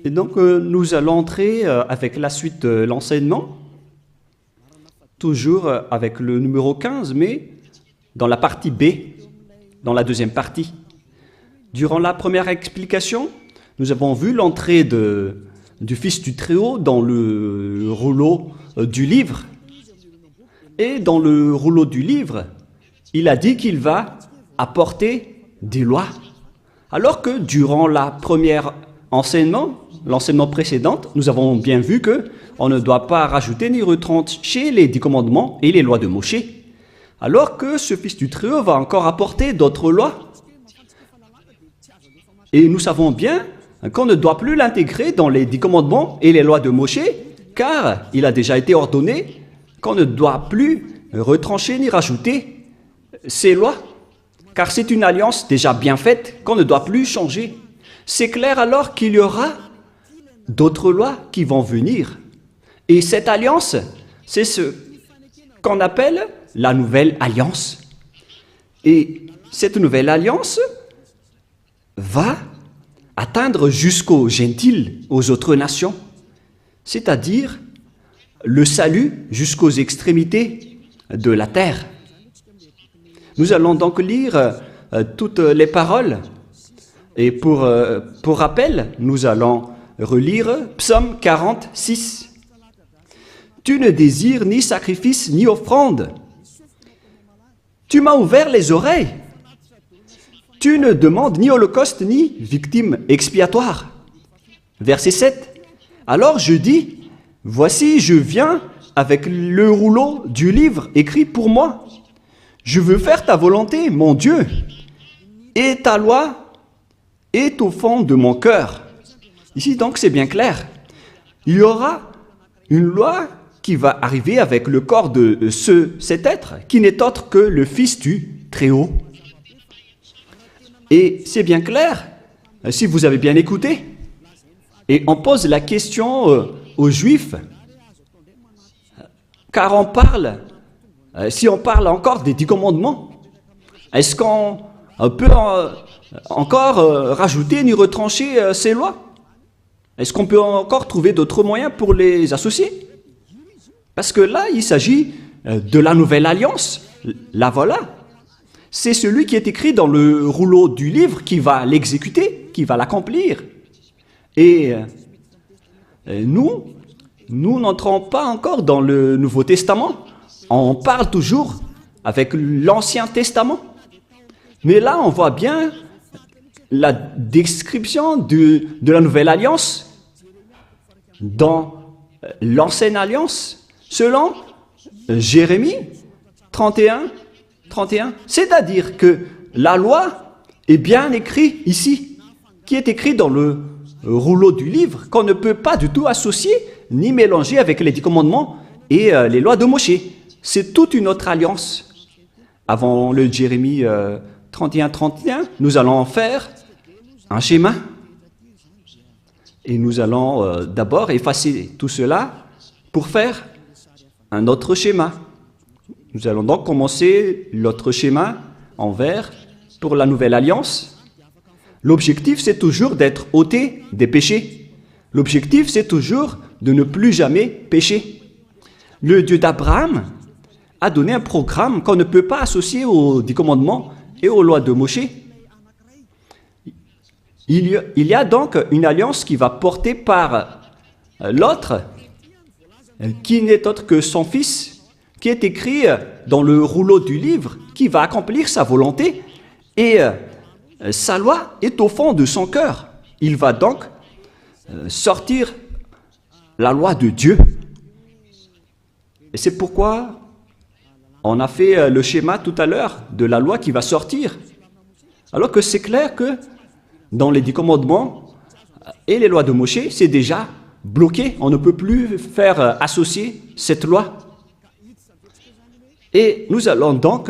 Et donc, nous allons entrer avec la suite de l'enseignement, toujours avec le numéro 15, mais dans la partie B, dans la deuxième partie. Durant la première explication, nous avons vu l'entrée du Fils du Très-Haut dans le rouleau du livre. Et dans le rouleau du livre, il a dit qu'il va apporter des lois. Alors que durant la première l'enseignement précédent, nous avons bien vu que on ne doit pas rajouter ni retrancher les 10 commandements et les lois de Moshe. Alors que ce Fils du Très-Haut va encore apporter d'autres lois. Et nous savons bien qu'on ne doit plus l'intégrer dans les 10 commandements et les lois de Moshe, car il a déjà été ordonné qu'on ne doit plus retrancher ni rajouter ces lois, car c'est une alliance déjà bien faite qu'on ne doit plus changer. C'est clair alors qu'il y aura d'autres lois qui vont venir. Et cette alliance, c'est ce qu'on appelle la nouvelle alliance. Et cette nouvelle alliance va atteindre jusqu'aux gentiles, aux autres nations, c'est-à-dire le salut jusqu'aux extrémités de la terre. Nous allons donc lire toutes les paroles. Et pour rappel, nous allons relire Psaume 46. « Tu ne désires ni sacrifice ni offrande. Tu m'as ouvert les oreilles. Tu ne demandes ni holocauste ni victime expiatoire. » Verset 7. « Alors je dis, voici, je viens avec le rouleau du livre écrit pour moi. Je veux faire ta volonté, mon Dieu, et ta loi est au fond de mon cœur. » Ici donc c'est bien clair. Il y aura une loi qui va arriver avec le corps de cet être qui n'est autre que le Fils du Très-Haut. Et c'est bien clair, si vous avez bien écouté. Et on pose la question aux Juifs, car on parle, si on parle encore des 10 commandements, est-ce qu'on peut encore rajouter ni retrancher ces lois? Est-ce qu'on peut encore trouver d'autres moyens pour les associer? Parce que là, il s'agit de la nouvelle alliance. La voilà. C'est celui qui est écrit dans le rouleau du livre qui va l'exécuter, qui va l'accomplir. Et nous n'entrons pas encore dans le Nouveau Testament. On parle toujours avec l'Ancien Testament. Mais là, on voit bien la description de la nouvelle alliance dans l'ancienne alliance, selon Jérémie 31, c'est-à-dire que la loi est bien écrite ici, qui est écrite dans le rouleau du livre, qu'on ne peut pas du tout associer ni mélanger avec les 10 commandements et les lois de Moshe. C'est toute une autre alliance. Avant le Jérémie 31, nous allons faire un schéma. Et nous allons d'abord effacer tout cela pour faire un autre schéma. Nous allons donc commencer l'autre schéma en vert pour la nouvelle alliance. L'objectif, c'est toujours d'être ôté des péchés. L'objectif, c'est toujours de ne plus jamais pécher. Le Dieu d'Abraham a donné un programme qu'on ne peut pas associer aux 10 commandements et aux lois de Moshe. Il y a donc une alliance qui va porter par l'autre, qui n'est autre que son fils, qui est écrit dans le rouleau du livre, qui va accomplir sa volonté, et sa loi est au fond de son cœur. Il va donc sortir la loi de Dieu. Et c'est pourquoi on a fait le schéma tout à l'heure de la loi qui va sortir. Alors que c'est clair que dans les 10 commandements et les lois de Moshe, c'est déjà bloqué. On ne peut plus faire associer cette loi. Et nous allons donc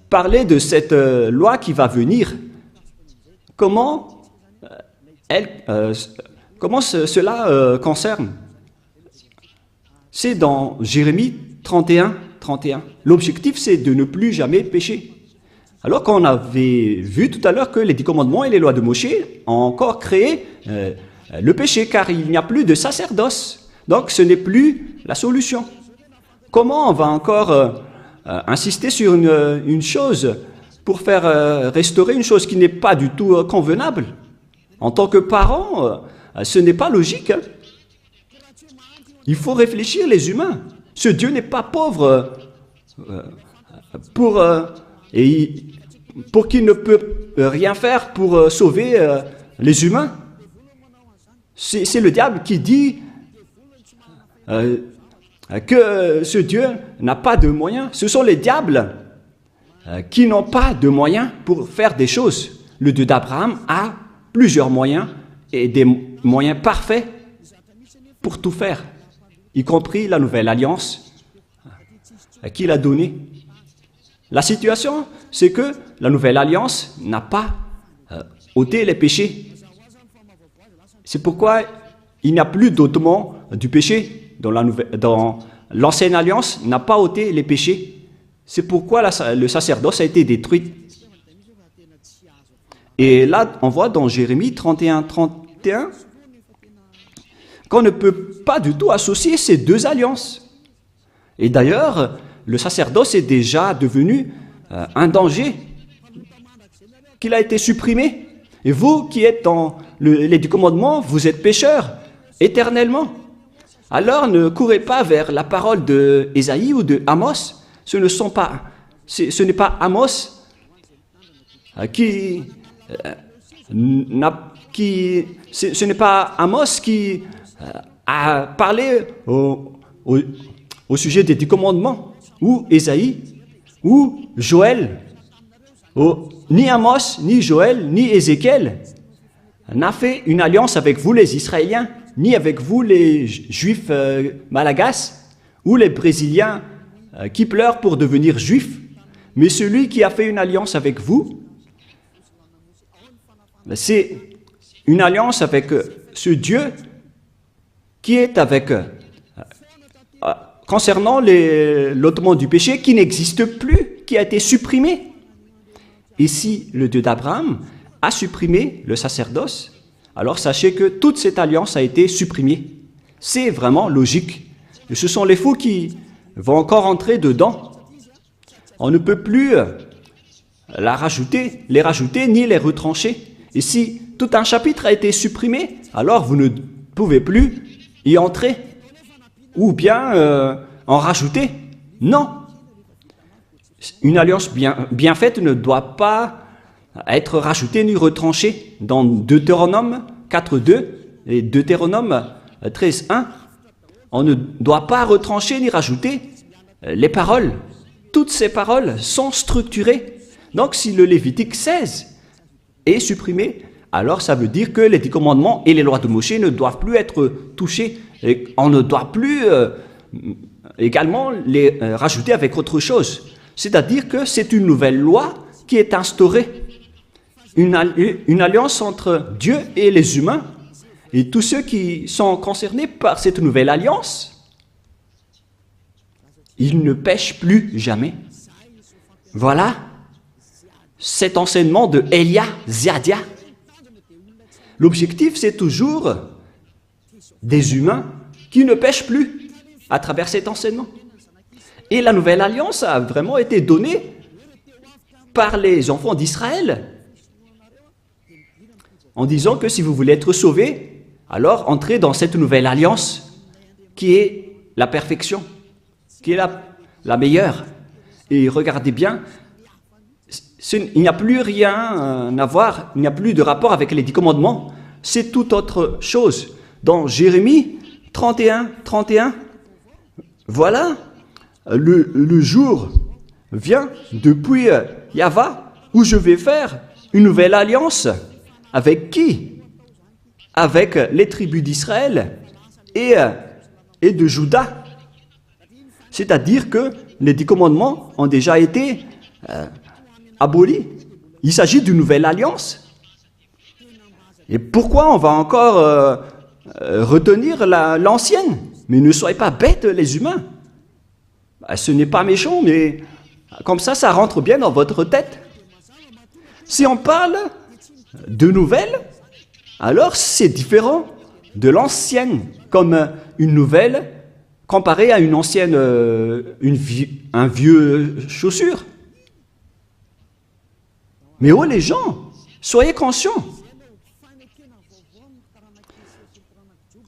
parler de cette loi qui va venir. Comment cela concerne? C'est dans Jérémie 31. L'objectif, c'est de ne plus jamais pécher. Alors qu'on avait vu tout à l'heure que les 10 commandements et les lois de Moshe ont encore créé le péché, car il n'y a plus de sacerdoce. Donc ce n'est plus la solution. Comment on va encore insister sur une chose pour faire restaurer une chose qui n'est pas du tout convenable? En tant que parent, ce n'est pas logique. Hein? Il faut réfléchir les humains. Ce Dieu n'est pas pauvre pour qu'il ne peut rien faire pour sauver les humains. C'est le diable qui dit que ce Dieu n'a pas de moyens. Ce sont les diables qui n'ont pas de moyens pour faire des choses. Le Dieu d'Abraham a plusieurs moyens et des moyens parfaits pour tout faire, y compris la nouvelle alliance qu'il a donnée. La situation, c'est que la nouvelle alliance n'a pas ôté les péchés. C'est pourquoi il n'y a plus d'ôtement du péché dans l'ancienne alliance n'a pas ôté les péchés. C'est pourquoi le sacerdoce a été détruit. Et là, on voit dans Jérémie 31 qu'on ne peut pas du tout associer ces deux alliances. Et d'ailleurs, le sacerdoce est déjà devenu un danger, qu'il a été supprimé. Et vous qui êtes dans les 10 commandements, vous êtes pécheurs éternellement. Alors ne courez pas vers la parole de Ésaïe ou de Amos. Ce n'est pas Amos ce n'est pas Amos qui a parlé au sujet des 10 commandements, ou Ésaïe, ou Joël. Ni Amos, ni Joël, ni Ézéchiel n'a fait une alliance avec vous les Israéliens, ni avec vous les Juifs malagasy, ou les Brésiliens qui pleurent pour devenir Juifs. Mais celui qui a fait une alliance avec vous, c'est une alliance avec ce Dieu qui est avec, concernant l'ôtement du péché qui n'existe plus, qui a été supprimé. Et si le Dieu d'Abraham a supprimé le sacerdoce, alors sachez que toute cette alliance a été supprimée. C'est vraiment logique. Et ce sont les fous qui vont encore entrer dedans. On ne peut plus les rajouter ni les retrancher. Et si tout un chapitre a été supprimé, alors vous ne pouvez plus y entrer ou bien en rajouter. Non. Une alliance bien faite ne doit pas être rajoutée ni retranchée. Dans Deutéronome 4.2 et Deutéronome 13.1, on ne doit pas retrancher ni rajouter les paroles. Toutes ces paroles sont structurées. Donc si le Lévitique 16 est supprimé, alors ça veut dire que les 10 commandements et les lois de Moshe ne doivent plus être touchés. Et on ne doit plus également les rajouter avec autre chose. C'est-à-dire que c'est une nouvelle loi qui est instaurée. Une alliance entre Dieu et les humains. Et tous ceux qui sont concernés par cette nouvelle alliance, ils ne pêchent plus jamais. Voilà cet enseignement de Elia Ziadia. L'objectif, c'est toujours des humains qui ne pêchent plus à travers cet enseignement. Et la nouvelle alliance a vraiment été donnée par les enfants d'Israël en disant que si vous voulez être sauvés, alors entrez dans cette nouvelle alliance qui est la perfection, qui est la meilleure. Et regardez bien, il n'y a plus rien à voir, il n'y a plus de rapport avec les 10 commandements, c'est tout autre chose. Dans Jérémie 31, voilà, le jour vient depuis Yahva où je vais faire une nouvelle alliance. Avec qui? Avec les tribus d'Israël et de Juda. C'est-à-dire que les 10 commandements ont déjà été abolis. Il s'agit d'une nouvelle alliance. Et pourquoi on va encore retenir l'ancienne? Mais ne soyez pas bêtes, les humains. Ce n'est pas méchant, mais comme ça rentre bien dans votre tête. Si on parle de nouvelles, alors c'est différent de l'ancienne, comme une nouvelle comparée à une ancienne, un vieux chaussure. Mais oh les gens, soyez conscients.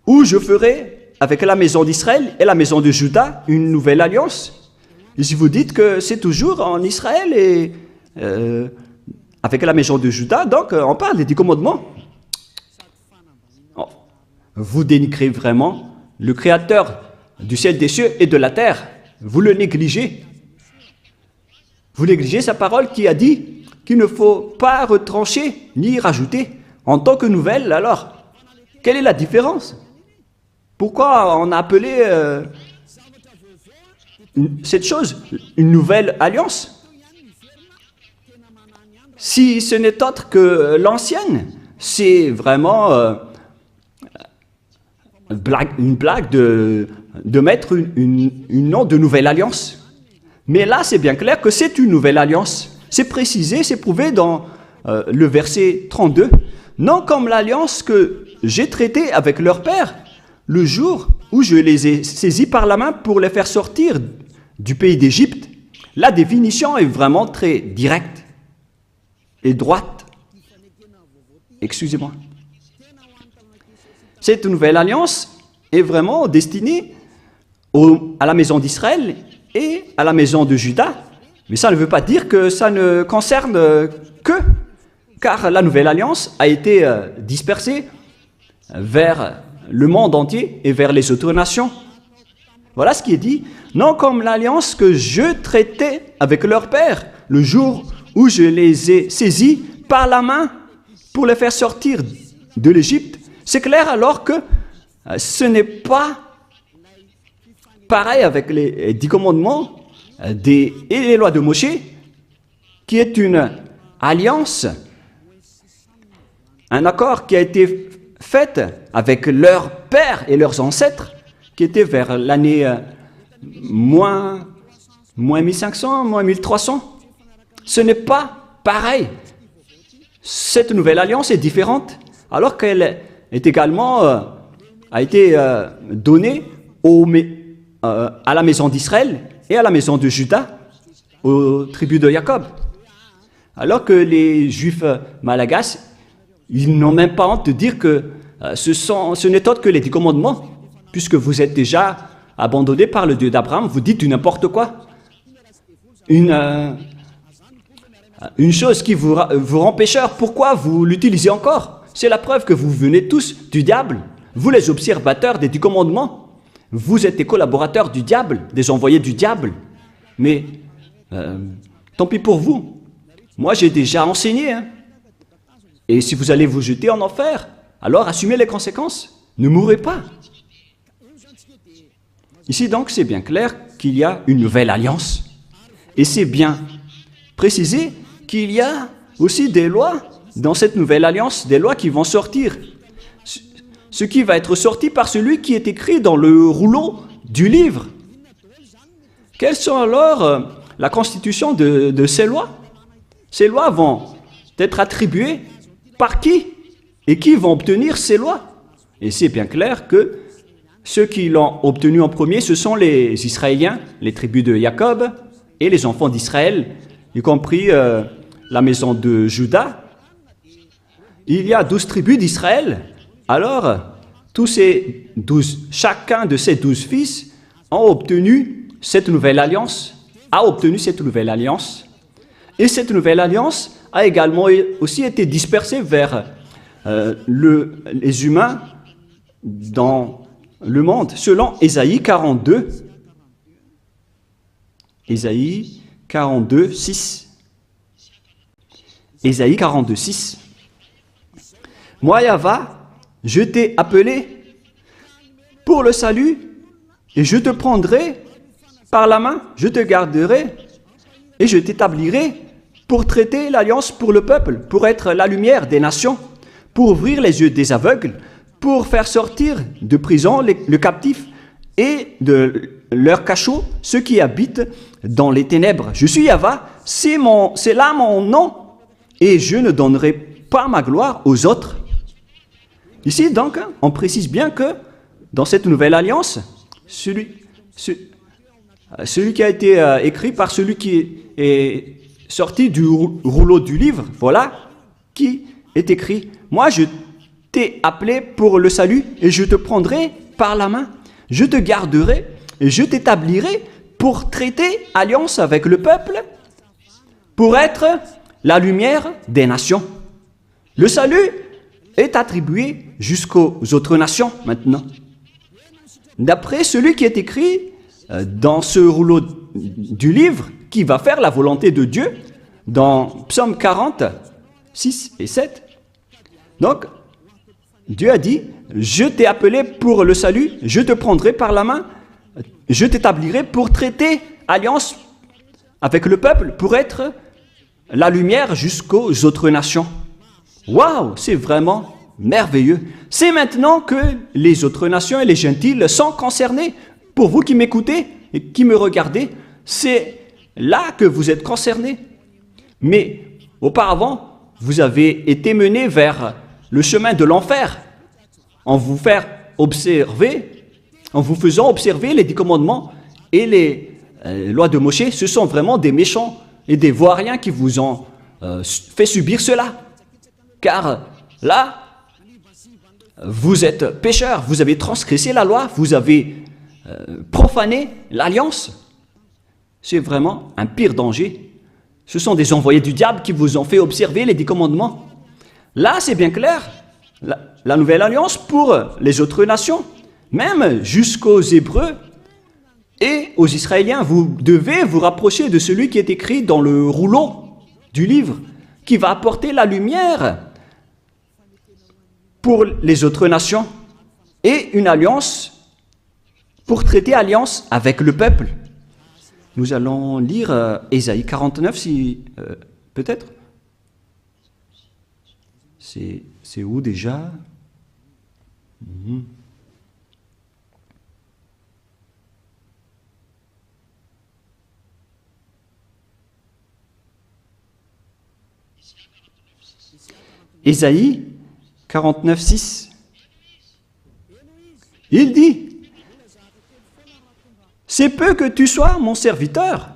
Où je ferai avec la maison d'Israël et la maison de Juda une nouvelle alliance. Et si vous dites que c'est toujours en Israël et avec la maison de Juda, donc on parle des 10 commandements. Vous dénigrez vraiment le Créateur du ciel, des cieux et de la terre. Vous le négligez. Vous négligez sa parole qui a dit qu'il ne faut pas retrancher ni rajouter. En tant que nouvelle, alors, quelle est la différence? Pourquoi on a appelé cette chose une nouvelle alliance? Si ce n'est autre que l'ancienne, c'est vraiment une blague de mettre une nom de nouvelle alliance. Mais là, c'est bien clair que c'est une nouvelle alliance. C'est précisé, c'est prouvé dans le verset 32. Non comme l'alliance que j'ai traitée avec leur père, le jour où je les ai saisis par la main pour les faire sortir du pays d'Égypte. La définition est vraiment très directe et droite. Excusez-moi. Cette nouvelle alliance est vraiment destinée à la maison d'Israël et à la maison de Juda. Mais ça ne veut pas dire que ça ne concerne que, car la nouvelle alliance a été dispersée vers le monde entier et vers les autres nations. Voilà ce qui est dit. Non comme l'alliance que je traitais avec leur père, le jour où je les ai saisis par la main pour les faire sortir de l'Égypte. C'est clair alors que ce n'est pas pareil avec les 10 commandements et les lois de Moshe, qui est une alliance, un accord qui a été fait avec leurs pères et leurs ancêtres, qui était vers l'année moins 1500, moins 1300. Ce n'est pas pareil. Cette nouvelle alliance est différente, alors qu'elle est également a été donnée à la maison d'Israël et à la maison de Juda, aux tribus de Jacob. Alors que les Juifs malagasy, ils n'ont même pas honte de dire que ce n'est autre que les 10 commandements, puisque vous êtes déjà abandonnés par le Dieu d'Abraham, vous dites du n'importe quoi. Une chose qui vous rend pécheur, pourquoi vous l'utilisez encore? C'est la preuve que vous venez tous du diable. Vous les observateurs des 10 commandements, vous êtes des collaborateurs du diable, des envoyés du diable. Mais tant pis pour vous. Moi, j'ai déjà enseigné. Et si vous allez vous jeter en enfer, alors assumez les conséquences. Ne mourrez pas. Ici, donc, c'est bien clair qu'il y a une nouvelle alliance. Et c'est bien précisé qu'il y a aussi des lois dans cette nouvelle alliance, des lois qui vont sortir. Ce qui va être sorti par celui qui est écrit dans le rouleau du livre. Quelles sont alors la constitution de ces lois? Ces lois vont être attribuées par qui? Et qui vont obtenir ces lois? Et c'est bien clair que ceux qui l'ont obtenu en premier, ce sont les Israéliens, les tribus de Jacob et les enfants d'Israël, y compris la maison de Juda. Il y a 12 tribus d'Israël. Alors, chacun de ces 12 fils a obtenu cette nouvelle alliance, Et cette nouvelle alliance a également aussi été dispersée vers les humains dans le monde, selon Ésaïe 42. Ésaïe 42, 6. Ésaïe 42, 6. Moi, Yahva, je t'ai appelé pour le salut, et je te prendrai par la main, je te garderai, et je t'établirai pour traiter l'alliance pour le peuple, pour être la lumière des nations, pour ouvrir les yeux des aveugles, pour faire sortir de prison le captif et de leur cachot ceux qui habitent dans les ténèbres. Je suis Yahva, c'est là mon nom, et je ne donnerai pas ma gloire aux autres. Ici, donc, on précise bien que dans cette nouvelle alliance, celui qui a été écrit par celui qui est sorti du rouleau du livre, voilà, qui est écrit. Moi, je t'ai appelé pour le salut et je te prendrai par la main. Je te garderai et je t'établirai pour traiter alliance avec le peuple, pour être la lumière des nations. Le salut est attribué jusqu'aux autres nations maintenant. D'après celui qui est écrit dans ce rouleau du livre, qui va faire la volonté de Dieu, dans Psaume 40, 6 et 7. Donc, Dieu a dit, je t'ai appelé pour le salut, je te prendrai par la main, je t'établirai pour traiter alliance avec le peuple, pour être la lumière jusqu'aux autres nations. Waouh, c'est vraiment merveilleux. C'est maintenant que les autres nations et les gentils sont concernés. Pour vous qui m'écoutez et qui me regardez, c'est là que vous êtes concernés. Mais auparavant, vous avez été menés vers le chemin de l'enfer en vous faisant observer les 10 commandements et les lois de Moïse. Ce sont vraiment des méchants et des vauriens qui vous ont fait subir cela. Car là, vous êtes pécheurs, vous avez transgressé la loi, vous avez profané l'alliance. C'est vraiment un pire danger. Ce sont des envoyés du diable qui vous ont fait observer les 10 commandements. Là, c'est bien clair. La nouvelle alliance pour les autres nations, même jusqu'aux Hébreux et aux Israéliens, vous devez vous rapprocher de celui qui est écrit dans le rouleau du livre, qui va apporter la lumière pour les autres nations et une alliance pour traiter alliance avec le peuple. Nous allons lire Ésaïe 49, si peut-être. C'est où déjà? Ésaïe 49, 6. Il dit, c'est peu que tu sois mon serviteur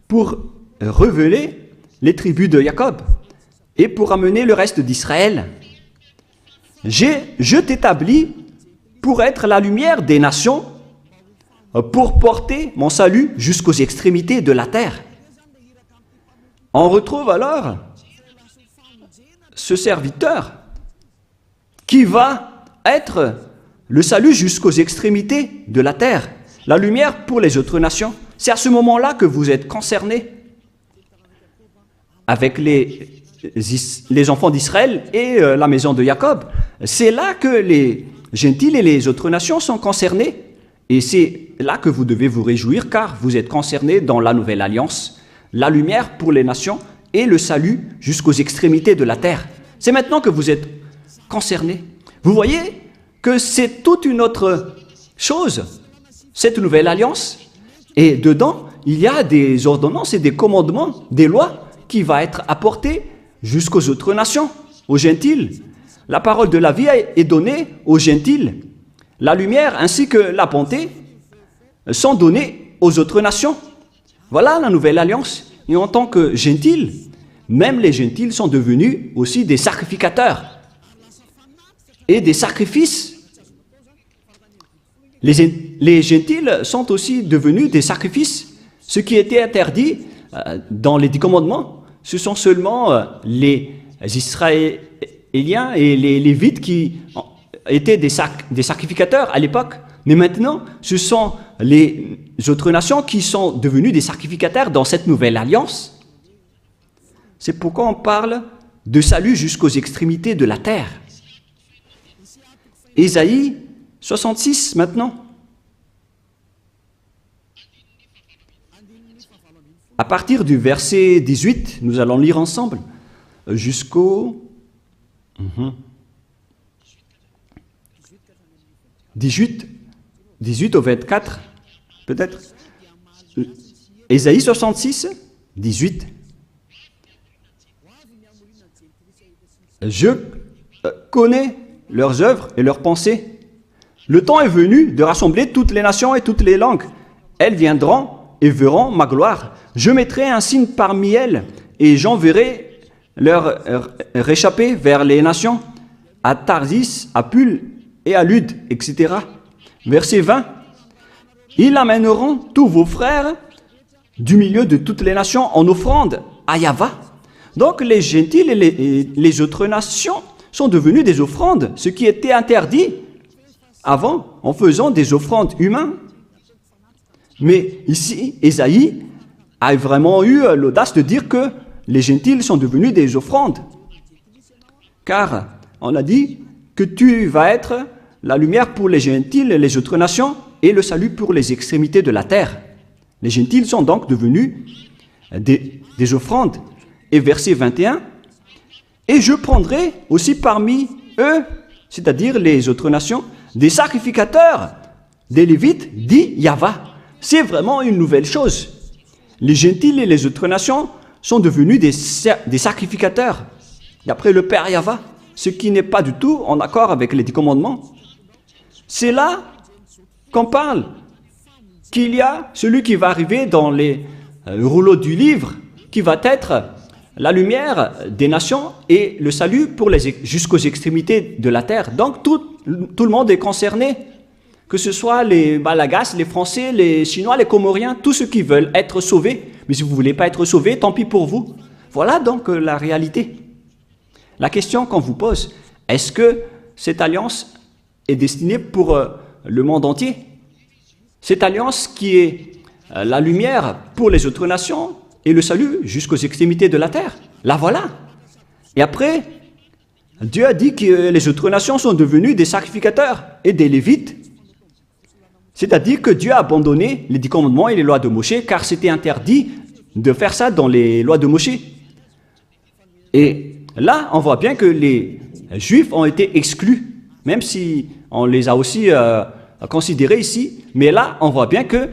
pour révéler les tribus de Jacob et pour amener le reste d'Israël. Je t'établis pour être la lumière des nations, pour porter mon salut jusqu'aux extrémités de la terre. On retrouve alors ce serviteur qui va être le salut jusqu'aux extrémités de la terre, la lumière pour les autres nations. C'est à ce moment-là que vous êtes concernés avec les enfants d'Israël et la maison de Jacob. C'est là que les gentils et les autres nations sont concernés. Et c'est là que vous devez vous réjouir, car vous êtes concernés dans la nouvelle alliance, la lumière pour les nations et le salut jusqu'aux extrémités de la terre. C'est maintenant que vous êtes concernés. Vous voyez que c'est toute une autre chose, cette nouvelle alliance. Et dedans, il y a des ordonnances et des commandements, des lois qui vont être apportées jusqu'aux autres nations, aux gentils. La parole de la vie est donnée aux gentils. La lumière ainsi que la bonté sont données aux autres nations. Voilà la nouvelle alliance. Et en tant que gentils, même les gentils sont devenus aussi des sacrificateurs et des sacrifices. Les gentils sont aussi devenus des sacrifices. Ce qui était interdit dans les 10 commandements, ce sont seulement les Israéliens et les Lévites qui étaient des sacrificateurs à l'époque. Mais maintenant, ce sont les autres nations qui sont devenues des sacrificateurs dans cette nouvelle alliance. C'est pourquoi on parle de salut jusqu'aux extrémités de la terre. Ésaïe 66 maintenant. À partir du verset 18, nous allons lire ensemble jusqu'au 18 au 24, peut-être. Ésaïe 66, 18. Je connais leurs œuvres et leurs pensées. Le temps est venu de rassembler toutes les nations et toutes les langues. Elles viendront et verront ma gloire. Je mettrai un signe parmi elles et j'enverrai leur réchapper vers les nations, à Tarsis, à Pul et à Lude, etc. Verset 20. Ils amèneront tous vos frères du milieu de toutes les nations en offrande à Yahva. Donc les gentils et les autres nations sont devenus des offrandes, ce qui était interdit avant en faisant des offrandes humaines. Mais ici, Ésaïe a vraiment eu l'audace de dire que les gentils sont devenus des offrandes. Car on a dit que tu vas être la lumière pour les gentils et les autres nations et le salut pour les extrémités de la terre. Les gentils sont donc devenus des offrandes. Et verset 21, « Et je prendrai aussi parmi eux, c'est-à-dire les autres nations, des sacrificateurs, des Lévites, dit Yahva. » C'est vraiment une nouvelle chose. Les gentils et les autres nations sont devenus des sacrificateurs, d'après le Père Yahva, ce qui n'est pas du tout en accord avec les 10 commandements. C'est là qu'on parle qu'il y a celui qui va arriver dans les rouleaux du livre, qui va être la lumière des nations et le salut pour jusqu'aux extrémités de la terre. Donc tout le monde est concerné, que ce soit les Malagasy, les Français, les Chinois, les Comoriens, tous ceux qui veulent être sauvés. Mais si vous ne voulez pas être sauvés, tant pis pour vous. Voilà donc la réalité. La question qu'on vous pose, est-ce que cette alliance est destinée pour le monde entier? Cette alliance qui est la lumière pour les autres nations et le salut jusqu'aux extrémités de la terre. La voilà. Et après, Dieu a dit que les autres nations sont devenues des sacrificateurs et des Lévites. C'est-à-dire que Dieu a abandonné les 10 commandements et les lois de Moïse, car c'était interdit de faire ça dans les lois de Moïse. Et là, on voit bien que les Juifs ont été exclus, même si on les a aussi considérés ici. Mais là, on voit bien que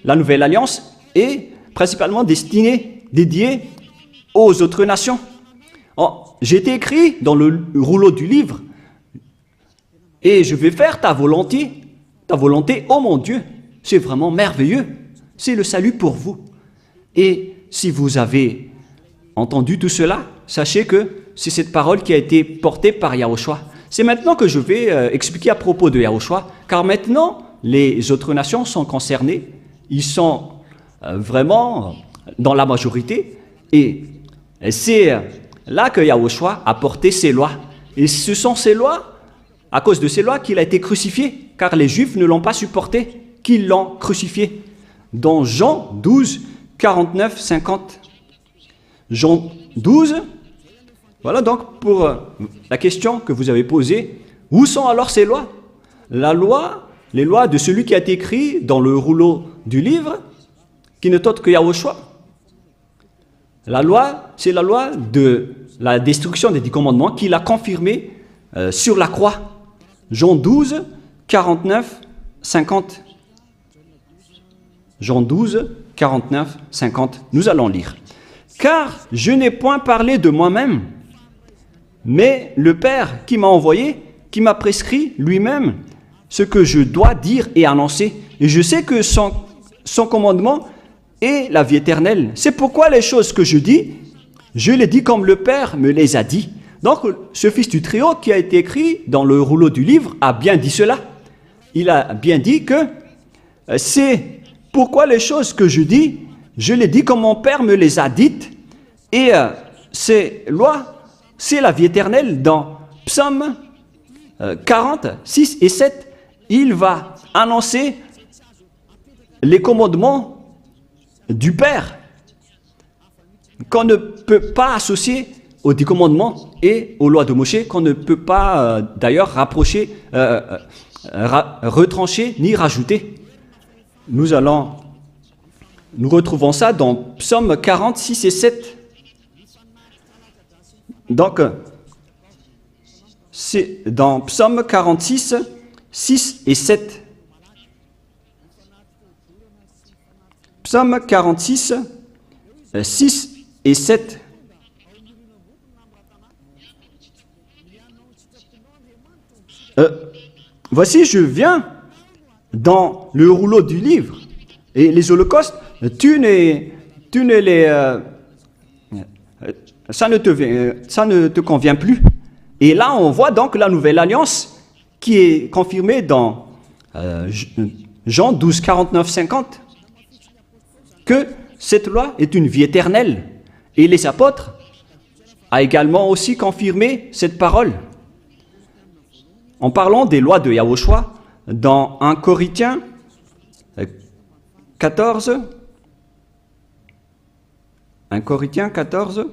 la nouvelle alliance est principalement dédiée aux autres nations. J'ai été écrit dans le rouleau du livre, et je vais faire ta volonté, oh mon Dieu. C'est vraiment merveilleux. C'est le salut pour vous. Et si vous avez entendu tout cela, sachez que c'est cette parole qui a été portée par Yahushua. C'est maintenant que je vais expliquer à propos de Yahushua, car maintenant, les autres nations sont concernées. Ils sont vraiment dans la majorité. Et c'est là que Yahushua a porté ses lois. Et ce sont ces lois, à cause de ces lois, qu'il a été crucifié, car les Juifs ne l'ont pas supporté, qu'ils l'ont crucifié. Dans Jean 12, 49, 50. Jean 12, voilà donc pour la question que vous avez posée. Où sont alors ces lois? Les lois de celui qui a été écrit dans le rouleau du livre, qui n'est autre que Yahushua. La loi, c'est la loi de la destruction des 10 commandements qu'il a confirmé sur la croix. Jean 12, 49, 50. Jean 12, 49, 50. Nous allons lire. « Car je n'ai point parlé de moi-même, mais le Père qui m'a envoyé, qui m'a prescrit lui-même ce que je dois dire et annoncer. Et je sais que son commandement est la vie éternelle. C'est pourquoi les choses que je dis, je les dis comme le Père me les a dit. » Donc, ce fils du Très-Haut qui a été écrit dans le rouleau du livre a bien dit cela. Il a bien dit que c'est pourquoi les choses que je dis, je les dis comme mon Père me les a dites. Et ces lois, c'est la vie éternelle. Dans Psaume 40, 6 et 7, il va annoncer les commandements du Père qu'on ne peut pas associer aux 10 commandements et aux lois de Moïse, qu'on ne peut pas d'ailleurs rapprocher, retrancher ni rajouter. Nous retrouvons ça dans Psaume 40, 6 et 7. Donc, c'est dans Psaume 46, 6 et 7. Psaume 46, 6 et 7. Voici, je viens dans le rouleau du livre. Et les holocaustes, ça ne te convient plus. Et là, on voit donc la nouvelle alliance qui est confirmée dans Jean 12, 49, 50, que cette loi est une vie éternelle. Et les apôtres ont également aussi confirmé cette parole. En parlant des lois de Yahushua, dans 1 Corinthiens 14, 1 Corinthiens 14,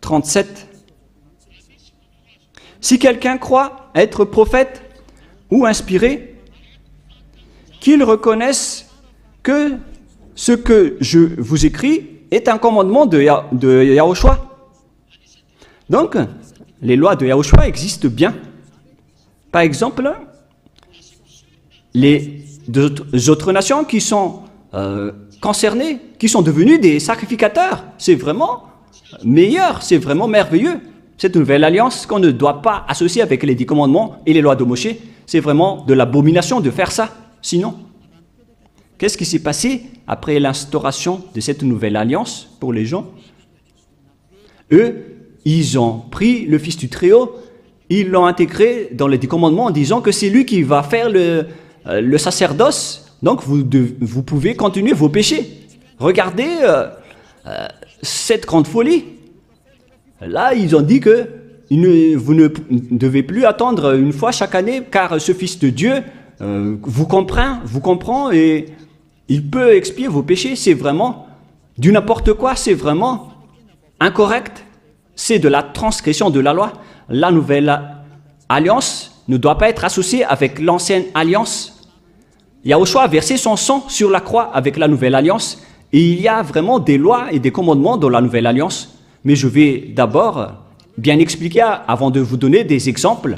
37. Si quelqu'un croit être prophète ou inspiré, qu'il reconnaisse que ce que je vous écris est un commandement de Yahushua. Donc, les lois de Yahushua existent bien. Par exemple, les autres nations qui sont concernées, qui sont devenues des sacrificateurs, c'est vraiment meilleur, c'est vraiment merveilleux. Cette nouvelle alliance qu'on ne doit pas associer avec les 10 commandements et les lois de Moshe, c'est vraiment de l'abomination de faire ça. Sinon, qu'est-ce qui s'est passé après l'instauration de cette nouvelle alliance pour les gens? Eux, ils ont pris le Fils du Très-Haut, ils l'ont intégré dans les 10 commandements en disant que c'est lui qui va faire le sacerdoce. Donc, vous pouvez continuer vos péchés. Regardez cette grande folie. Là, ils ont dit que vous ne devez plus attendre une fois chaque année, car ce Fils de Dieu vous comprend et il peut expier vos péchés. C'est vraiment du n'importe quoi, c'est vraiment incorrect. C'est de la transgression de la loi. La nouvelle alliance ne doit pas être associée avec l'ancienne alliance. Yahushua a versé son sang sur la croix avec la nouvelle alliance. Et il y a vraiment des lois et des commandements dans la nouvelle alliance. Mais je vais d'abord bien expliquer avant de vous donner des exemples.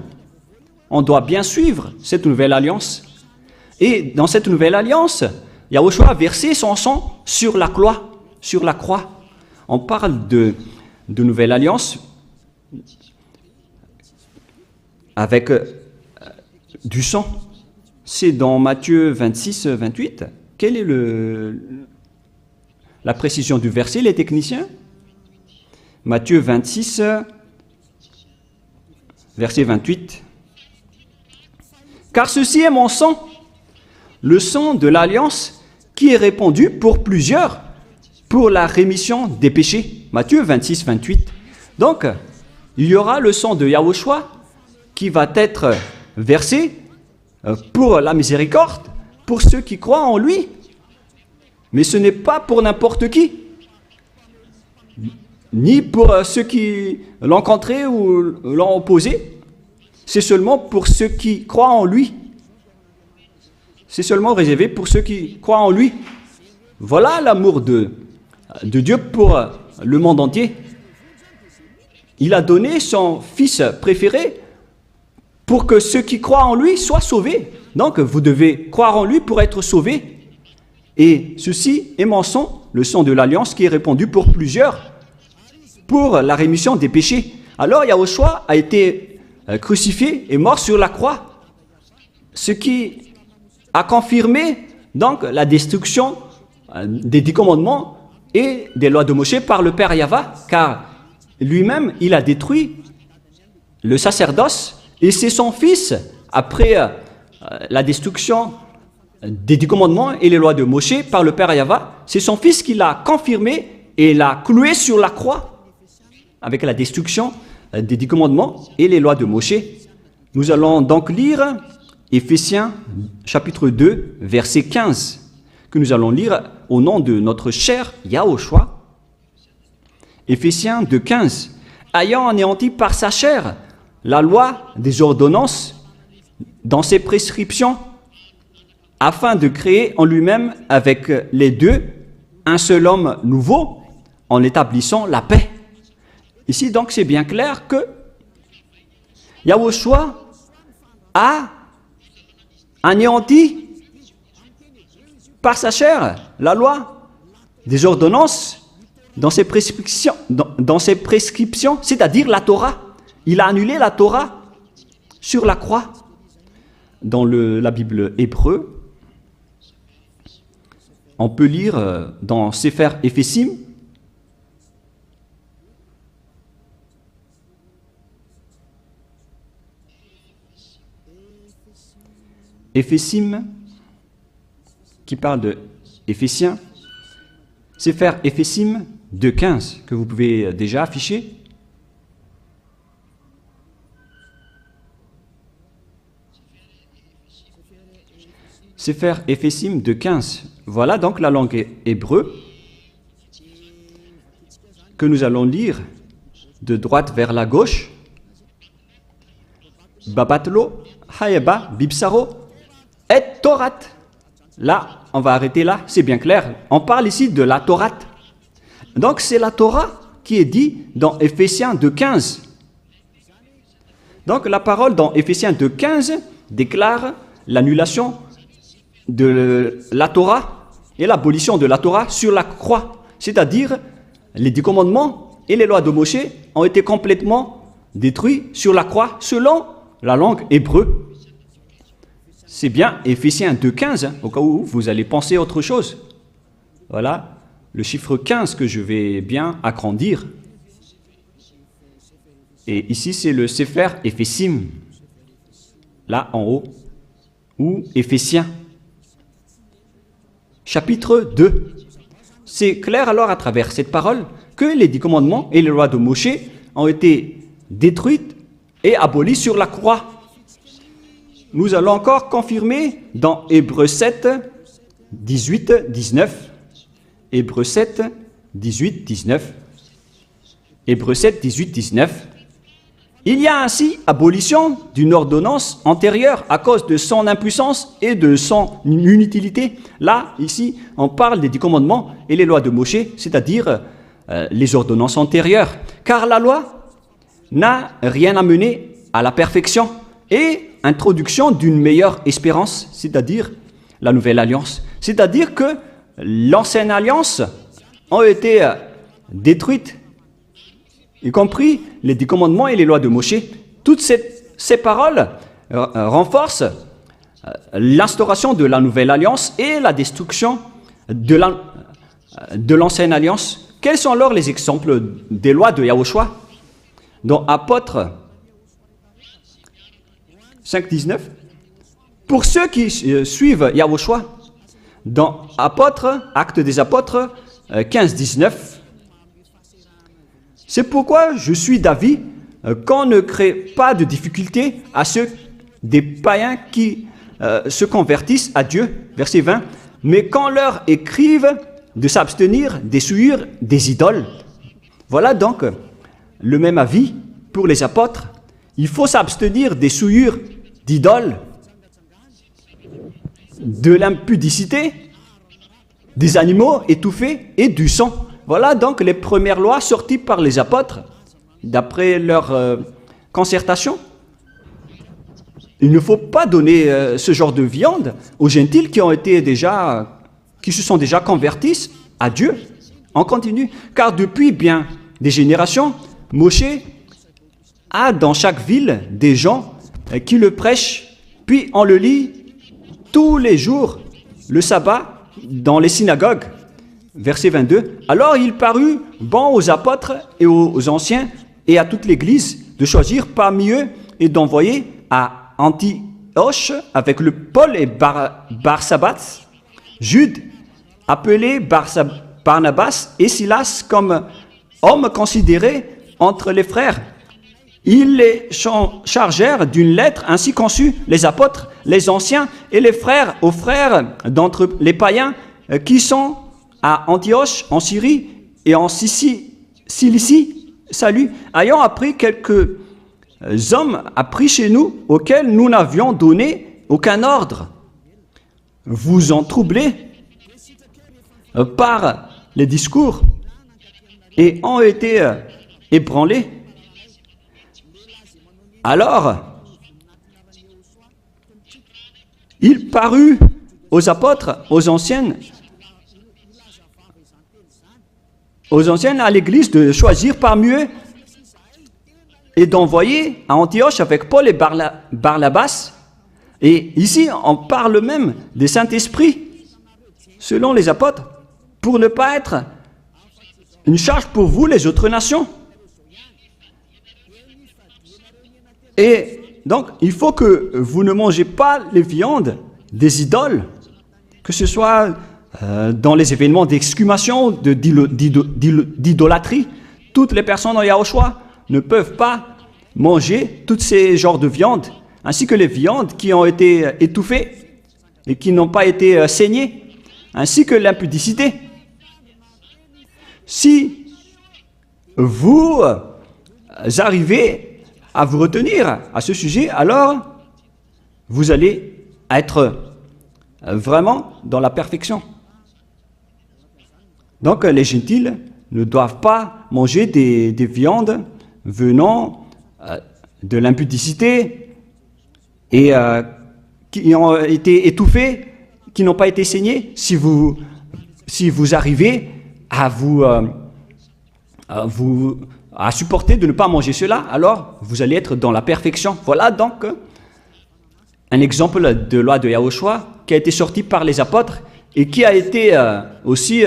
On doit bien suivre cette nouvelle alliance. Et dans cette nouvelle alliance, Yahushua a versé son sang sur la croix. On parle de nouvelle alliance avec du sang. C'est dans Matthieu 26, 28. Quelle est la précision du verset, les techniciens? Matthieu 26, verset 28. Car ceci est mon sang, le sang de l'alliance qui est répandu pour plusieurs pour la rémission des péchés. Matthieu 26, 28. Donc, il y aura le sang de Yahushua qui va être versé pour la miséricorde, pour ceux qui croient en lui. Mais ce n'est pas pour n'importe qui, ni pour ceux qui l'ont contré ou l'ont opposé. C'est seulement pour ceux qui croient en lui. C'est seulement réservé pour ceux qui croient en lui. Voilà l'amour de Dieu pour le monde entier. Il a donné son Fils préféré pour que ceux qui croient en lui soient sauvés. Donc, vous devez croire en lui pour être sauvés. Et ceci est mon sang, le sang de l'alliance qui est répandu pour plusieurs, pour la rémission des péchés. Alors, Yahushua a été crucifié et mort sur la croix, ce qui a confirmé donc la destruction des 10 commandements et des lois de Moshe par le Père Yahva, car lui-même, il a détruit le sacerdoce et c'est son Fils, après la destruction des 10 commandements et les lois de Moshe par le Père Yahva, c'est son Fils qui l'a confirmé et l'a cloué sur la croix avec la destruction des 10 commandements et les lois de Moshe. Nous allons donc lire Éphésiens chapitre 2, verset 15, que nous allons lire au nom de notre cher Yahushua. Éphésiens 2, 15. Ayant anéanti par sa chair la loi des ordonnances dans ses prescriptions, afin de créer en lui-même avec les deux un seul homme nouveau, en établissant la paix. Ici, donc, c'est bien clair que Yahushua a anéanti par sa chair la loi des ordonnances dans ses prescriptions, dans ses prescriptions, c'est-à-dire la Torah. Il a annulé la Torah sur la croix. Dans la Bible hébreu, on peut lire dans Sefer Ephésim, Éphésim, qui parle de Éphésiens, Sefer Ephésim 2.15, que vous pouvez déjà afficher. Sefer Ephésim 2.15. Voilà donc la langue hébreu que nous allons lire de droite vers la gauche. Babatlo, Hayeba, Bibsaro, et Torat. Là, on va arrêter là, c'est bien clair. On parle ici de la Torah. Donc c'est la Torah qui est dit dans Éphésiens 2.15. Donc la parole dans Éphésiens 2.15 déclare l'annulation de la Torah et l'abolition de la Torah sur la croix. C'est-à-dire, les 10 commandements et les lois de Moshe ont été complètement détruits sur la croix selon la langue hébreu. C'est bien Éphésiens 2.15, au cas où vous allez penser autre chose. Voilà le chiffre 15 que je vais bien agrandir. Et ici, c'est le Sefer Ephésim, là en haut, ou Éphésiens. Chapitre 2. C'est clair alors à travers cette parole que les 10 commandements et les lois de Moshe ont été détruites et abolies sur la croix. Nous allons encore confirmer dans Hébreux 7, 18, 19. Hébreux 7, 18, 19. Hébreux 7, 18, 19. Il y a ainsi abolition d'une ordonnance antérieure à cause de son impuissance et de son inutilité. Là, ici, on parle des 10 commandements et les lois de Moshe, c'est-à-dire les ordonnances antérieures. Car la loi n'a rien amené à la perfection et introduction d'une meilleure espérance, c'est-à-dire la nouvelle alliance. C'est-à-dire que l'ancienne alliance a été détruite, y compris les 10 commandements et les lois de Moshe. Toutes ces paroles renforcent l'instauration de la nouvelle alliance et la destruction de l'ancienne alliance. Quels sont alors les exemples des lois de Yahushua? Dans Apôtres 5.19, pour ceux qui suivent Yahushua, dans Apôtres, Actes des Apôtres 15.19, c'est pourquoi je suis d'avis qu'on ne crée pas de difficulté à ceux des païens qui se convertissent à Dieu, verset 20, mais qu'on leur écrive de s'abstenir des souillures des idoles. Voilà donc le même avis pour les apôtres. Il faut s'abstenir des souillures d'idoles, de l'impudicité, des animaux étouffés et du sang. Voilà donc les premières lois sorties par les apôtres, d'après leur concertation. Il ne faut pas donner ce genre de viande aux gentils qui se sont déjà convertis à Dieu. On continue, car depuis bien des générations, Moshe a dans chaque ville des gens qui le prêchent, puis on le lit tous les jours, le sabbat, dans les synagogues. Verset 22. Alors il parut bon aux apôtres et aux anciens et à toute l'Église de choisir parmi eux et d'envoyer à Antioche avec le Paul et Barsabas, Jude, appelé Barnabas et Silas comme hommes considérés entre les frères. Ils les chargèrent d'une lettre ainsi conçue, les apôtres, les anciens et les frères aux frères d'entre les païens qui sont à Antioche, en Syrie et en Cilicie, salut, ayant appris quelques hommes appris chez nous auxquels nous n'avions donné aucun ordre. Vous en troublez par les discours et ont été ébranlés. Alors, il parut aux apôtres, aux anciennes, aux anciens à l'église de choisir parmi eux et d'envoyer à Antioche avec Paul et Barnabas. Et ici, on parle même des Saint-Esprit, selon les apôtres, pour ne pas être une charge pour vous, les autres nations. Et donc, il faut que vous ne mangez pas les viandes des idoles, que ce soit dans les événements d'exhumation, d'idolâtrie. Toutes les personnes en Yahushua ne peuvent pas manger tous ces genres de viandes, ainsi que les viandes qui ont été étouffées et qui n'ont pas été saignées, ainsi que l'impudicité. Si vous arrivez à vous retenir à ce sujet, alors vous allez être vraiment dans la perfection. Donc les gentils ne doivent pas manger des viandes venant de l'impudicité et qui ont été étouffées, qui n'ont pas été saignées. Si vous arrivez à à supporter de ne pas manger cela, alors vous allez être dans la perfection. Voilà donc un exemple de loi de Yahushua qui a été sorti par les apôtres et qui a été aussi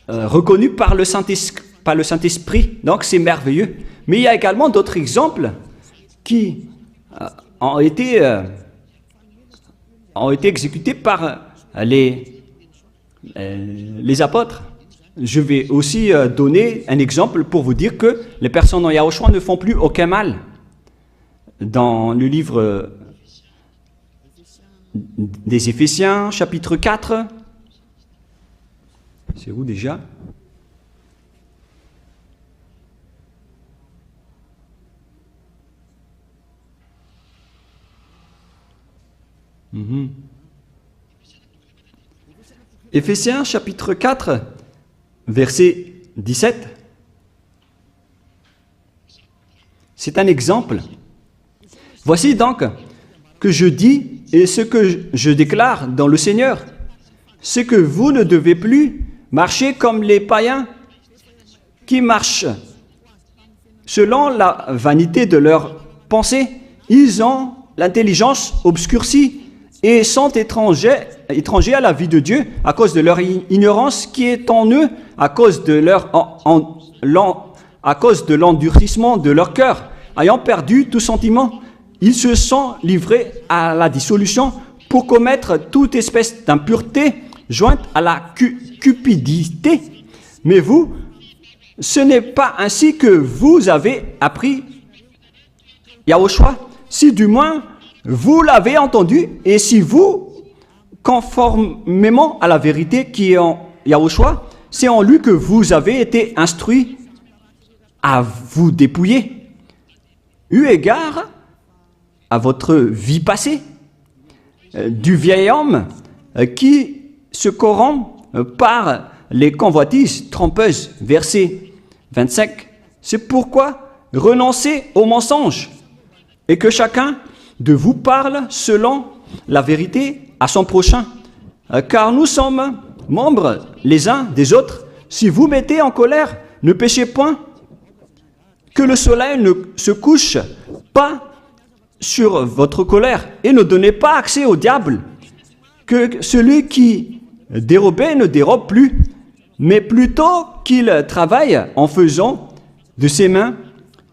reconnu par le Saint-Esprit. Donc c'est merveilleux. Mais il y a également d'autres exemples qui ont été exécutés par les apôtres. Je vais aussi donner un exemple pour vous dire que les personnes en Yahushua ne font plus aucun mal. Dans le livre des Éphésiens, chapitre 4, c'est où déjà? Éphésiens chapitre 4, verset 17. C'est un exemple. Voici donc que je dis et ce que je déclare dans le Seigneur, c'est que vous ne devez plus marcher comme les païens qui marchent selon la vanité de leurs pensées. Ils ont l'intelligence obscurcie et sont étrangers à la vie de Dieu à cause de leur ignorance qui est en eux, à cause de l'endurcissement de leur cœur. Ayant perdu tout sentiment, ils se sont livrés à la dissolution pour commettre toute espèce d'impureté jointe à la cupidité. Mais vous, ce n'est pas ainsi que vous avez appris Yahushua, si du moins vous l'avez entendu, et si vous, conformément à la vérité qui est en Yahushua, c'est en lui que vous avez été instruits à vous dépouiller, eu égard à votre vie passée, du vieil homme qui se corrompt par les convoitises trompeuses. Verset 25. C'est pourquoi renoncez aux mensonges et que chacun de vous parle selon la vérité à son prochain, car nous sommes membres les uns des autres. Si vous mettez en colère, ne péchez point, que le soleil ne se couche pas sur votre colère et ne donnez pas accès au diable, que celui qui dérobait ne dérobe plus, mais plutôt qu'il travaille en faisant de ses mains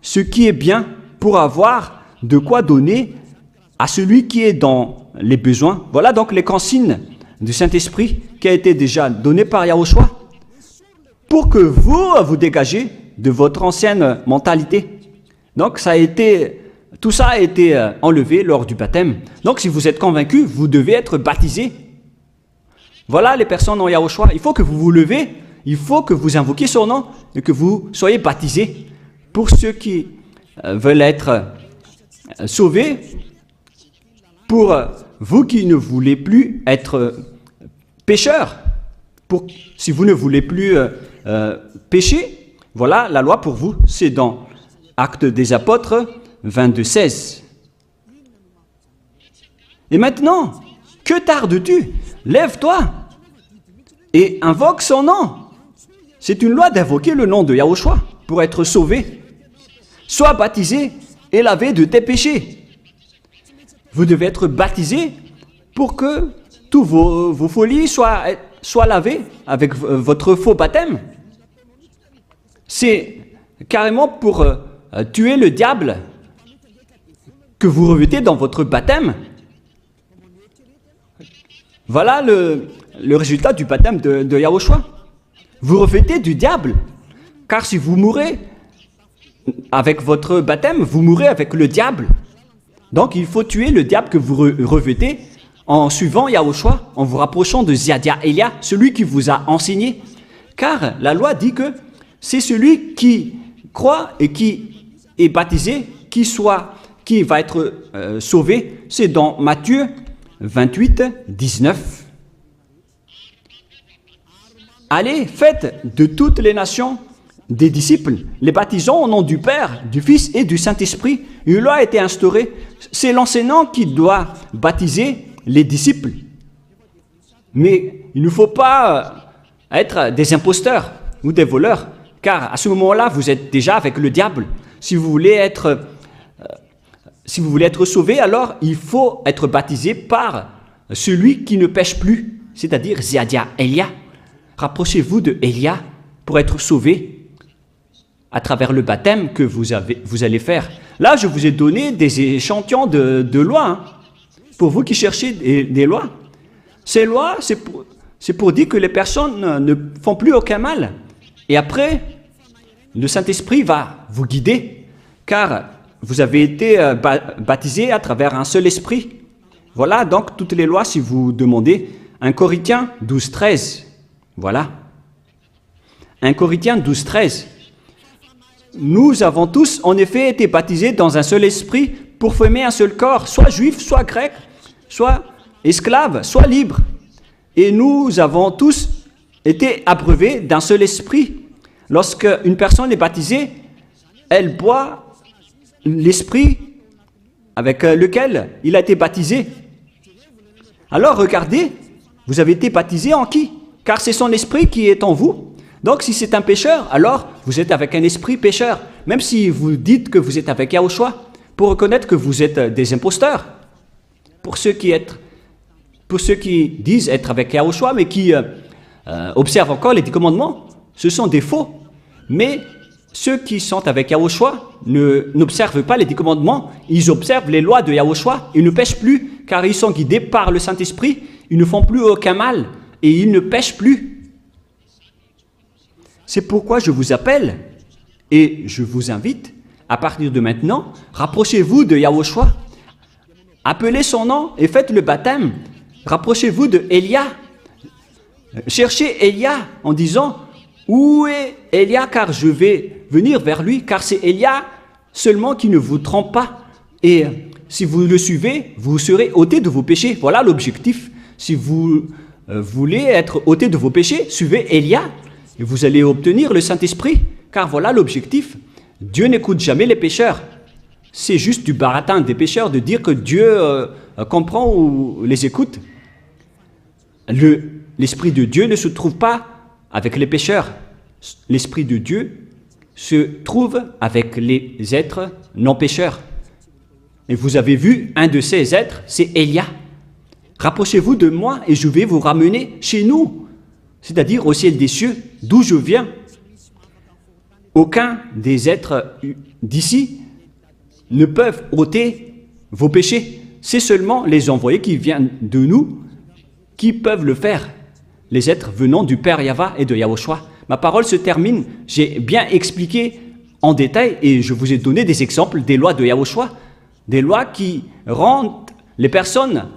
ce qui est bien pour avoir de quoi donner à celui qui est dans les besoins. Voilà donc les consignes du Saint-Esprit qui a été déjà donné par Yahushua pour que vous dégagez de votre ancienne mentalité. Donc tout ça a été enlevé lors du baptême. Donc si vous êtes convaincu, vous devez être baptisé. Voilà les personnes en Yahushua. Il faut que vous vous levez, il faut que vous invoquiez son nom et que vous soyez baptisés. Pour ceux qui veulent être sauvés, pour vous qui ne voulez plus être pécheurs, si vous ne voulez plus pécher, voilà la loi pour vous. C'est dans Actes des Apôtres 22:16. Et maintenant, que tardes-tu? Lève-toi et invoque son nom. C'est une loi d'invoquer le nom de Yahushua pour être sauvé. Sois baptisé et lavé de tes péchés. Vous devez être baptisé pour que tous vos folies soient lavées avec votre faux baptême. C'est carrément pour tuer le diable que vous revêtez dans votre baptême. Voilà le résultat du baptême de Yahushua. Vous revêtez du diable, car si vous mourrez avec votre baptême, vous mourrez avec le diable. Donc il faut tuer le diable que vous revêtez en suivant Yahushua, en vous rapprochant de Ziadia Elia, celui qui vous a enseigné. Car la loi dit que c'est celui qui croit et qui est baptisé, qui va être sauvé. C'est dans Matthieu 28, 19. Allez, faites de toutes les nations des disciples, les baptisant au nom du Père, du Fils et du Saint-Esprit. Une loi a été instaurée. C'est l'enseignant qui doit baptiser les disciples. Mais il ne faut pas être des imposteurs ou des voleurs, car à ce moment-là, vous êtes déjà avec le diable. Si vous voulez être sauvé, alors il faut être baptisé par celui qui ne pêche plus, c'est-à-dire Ziadia Elia. Rapprochez-vous de Elia pour être sauvé à travers le baptême que vous allez faire. Là, je vous ai donné des échantillons de lois, pour vous qui cherchez des lois. Ces lois, c'est pour dire que les personnes ne font plus aucun mal. Et après, le Saint-Esprit va vous guider, car vous avez été baptisé à travers un seul esprit. Voilà donc toutes les lois si vous demandez. 1 Corinthiens 12, 13. Voilà. 1 Corinthiens 12, 13. Nous avons tous en effet été baptisés dans un seul esprit pour former un seul corps, soit juif, soit grec, soit esclave, soit libre. Et nous avons tous été abreuvés d'un seul esprit. Lorsque une personne est baptisée, elle boit l'esprit avec lequel il a été baptisé. Alors regardez, vous avez été baptisé en qui? Car c'est son esprit qui est en vous. Donc si c'est un pécheur, alors vous êtes avec un esprit pécheur. Même si vous dites que vous êtes avec Yahushua, pour reconnaître que vous êtes des imposteurs. Pour ceux qui disent être avec Yahushua, mais qui observent encore les 10 commandements, ce sont des faux. Mais ceux qui sont avec Yahushua n'observent pas les 10 commandements, ils observent les lois de Yahushua, ils ne pêchent plus, car ils sont guidés par le Saint-Esprit, ils ne font plus aucun mal, et ils ne pêchent plus. C'est pourquoi je vous appelle, et je vous invite, à partir de maintenant, rapprochez-vous de Yahushua, appelez son nom et faites le baptême, rapprochez-vous de Elia, cherchez Elia en disant, où est Elia, car je vais venir vers lui, car c'est Elia seulement qui ne vous trompe pas. Et si vous le suivez, vous serez ôtés de vos péchés. Voilà l'objectif. Si vous voulez être ôtés de vos péchés, suivez Elia et vous allez obtenir le Saint-Esprit, car voilà l'objectif. Dieu n'écoute jamais les pécheurs. C'est juste du baratin des pécheurs de dire que Dieu comprend ou les écoute. L'Esprit de Dieu ne se trouve pas avec les pécheurs. L'Esprit de Dieu se trouve avec les êtres non pécheurs. Et vous avez vu, un de ces êtres, c'est Elia. Rapprochez-vous de moi et je vais vous ramener chez nous, c'est-à-dire au ciel des cieux, d'où je viens. Aucun des êtres d'ici ne peuvent ôter vos péchés. C'est seulement les envoyés qui viennent de nous qui peuvent le faire. Les êtres venant du Père Yahva et de Yahushua. Ma parole se termine. J'ai bien expliqué en détail et je vous ai donné des exemples des lois de Yahushua, des lois qui rendent les personnes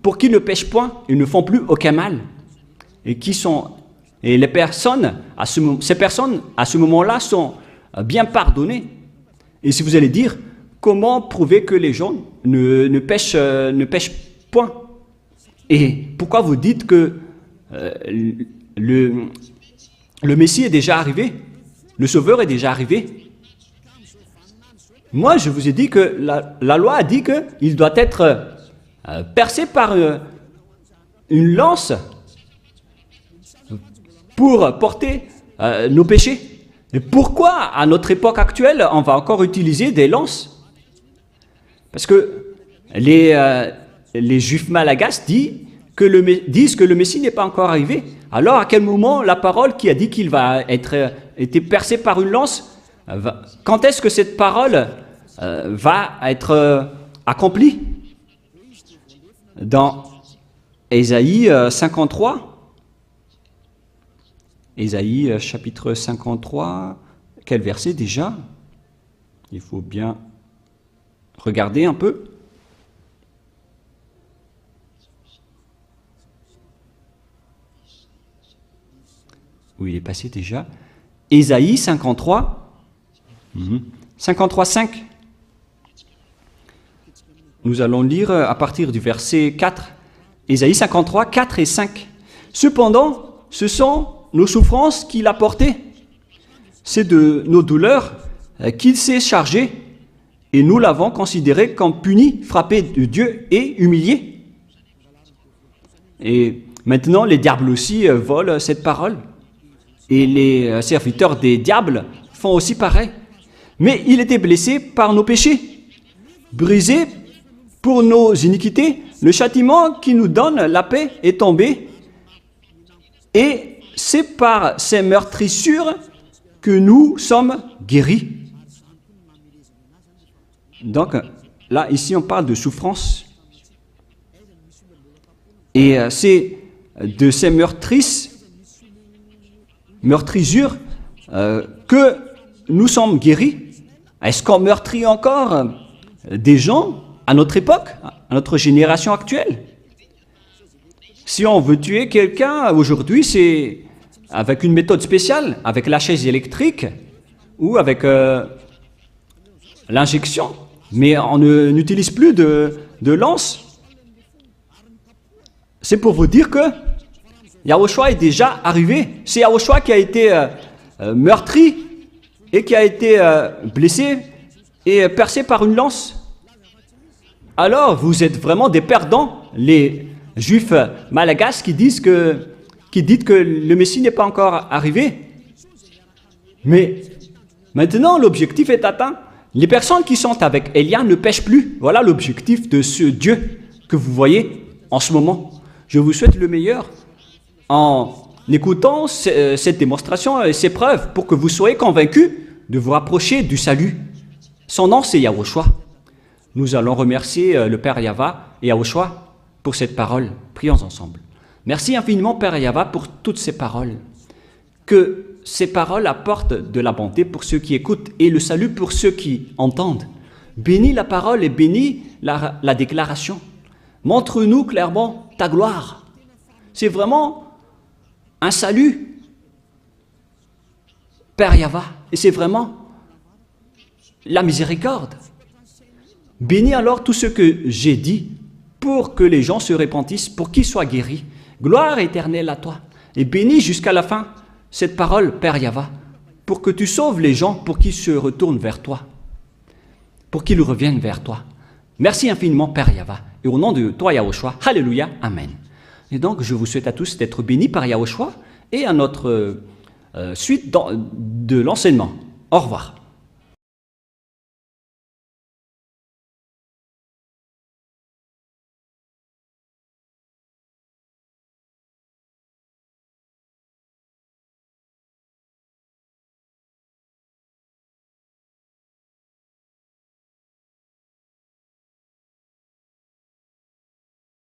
pour qui ne pêchent point et ne font plus aucun mal. Et les personnes, ces personnes, à ce moment-là, sont bien pardonnées. Et si vous allez dire, comment prouver que les gens ne pêchent point? Et pourquoi vous dites que le Messie est déjà arrivé, le Sauveur est déjà arrivé? Moi, je vous ai dit que la loi a dit qu'il doit être percé par une lance pour porter nos péchés. Et pourquoi, à notre époque actuelle, on va encore utiliser des lances? Parce que les Juifs malagasy disent que le Messie n'est pas encore arrivé. Alors, à quel moment la parole qui a dit qu'il va être percé par une lance, quand est-ce que cette parole va être accomplie? Dans Ésaïe 53, Ésaïe chapitre 53, quel verset déjà? Il faut bien regarder un peu. Où il est passé déjà? Ésaïe 53, 53, 5. Nous allons lire à partir du verset 4. Ésaïe 53, 4 et 5. Cependant, ce sont nos souffrances qu'il a portées. C'est de nos douleurs qu'il s'est chargé, et nous l'avons considéré comme puni, frappé de Dieu et humilié. Et maintenant, les diables aussi volent cette parole. Et les serviteurs des diables font aussi pareil. Mais il était blessé par nos péchés, brisé pour nos iniquités. Le châtiment qui nous donne la paix est tombé. Et c'est par ces meurtrissures que nous sommes guéris. Donc, là, ici, on parle de souffrance. Et c'est de ces meurtrissures que nous sommes guéris. Est-ce qu'on meurtrit encore des gens à notre époque, à notre génération actuelle? Si on veut tuer quelqu'un aujourd'hui, c'est avec une méthode spéciale, avec la chaise électrique ou avec l'injection. Mais on n'utilise plus de lance. C'est pour vous dire que Yahushua est déjà arrivé. C'est Yahushua qui a été meurtri et qui a été blessé et percé par une lance. Alors, vous êtes vraiment des perdants, les Juifs malagasy qui disent que le Messie n'est pas encore arrivé. Mais maintenant, l'objectif est atteint. Les personnes qui sont avec Élia ne pêchent plus. Voilà l'objectif de ce Dieu que vous voyez en ce moment. Je vous souhaite le meilleur en écoutant cette démonstration et ces preuves pour que vous soyez convaincus de vous rapprocher du salut. Son nom, c'est Yahushua. Nous allons remercier le Père Yahva et Yahushua pour cette parole. Prions ensemble. Merci infiniment, Père Yahva, pour toutes ces paroles. Que ces paroles apportent de la bonté pour ceux qui écoutent et le salut pour ceux qui entendent. Bénis la parole et bénis la déclaration. Montre-nous clairement ta gloire. C'est vraiment un salut, Père Yahva, et c'est vraiment la miséricorde. Bénis alors tout ce que j'ai dit pour que les gens se repentissent, pour qu'ils soient guéris. Gloire éternelle à toi. Et bénis jusqu'à la fin cette parole, Père Yahva, pour que tu sauves les gens, pour qu'ils se retournent vers toi, pour qu'ils reviennent vers toi. Merci infiniment, Père Yahva. Et au nom de toi, Yahushua, Alléluia, Amen. Et donc, je vous souhaite à tous d'être bénis par Yahushua et à notre suite de l'enseignement. Au revoir.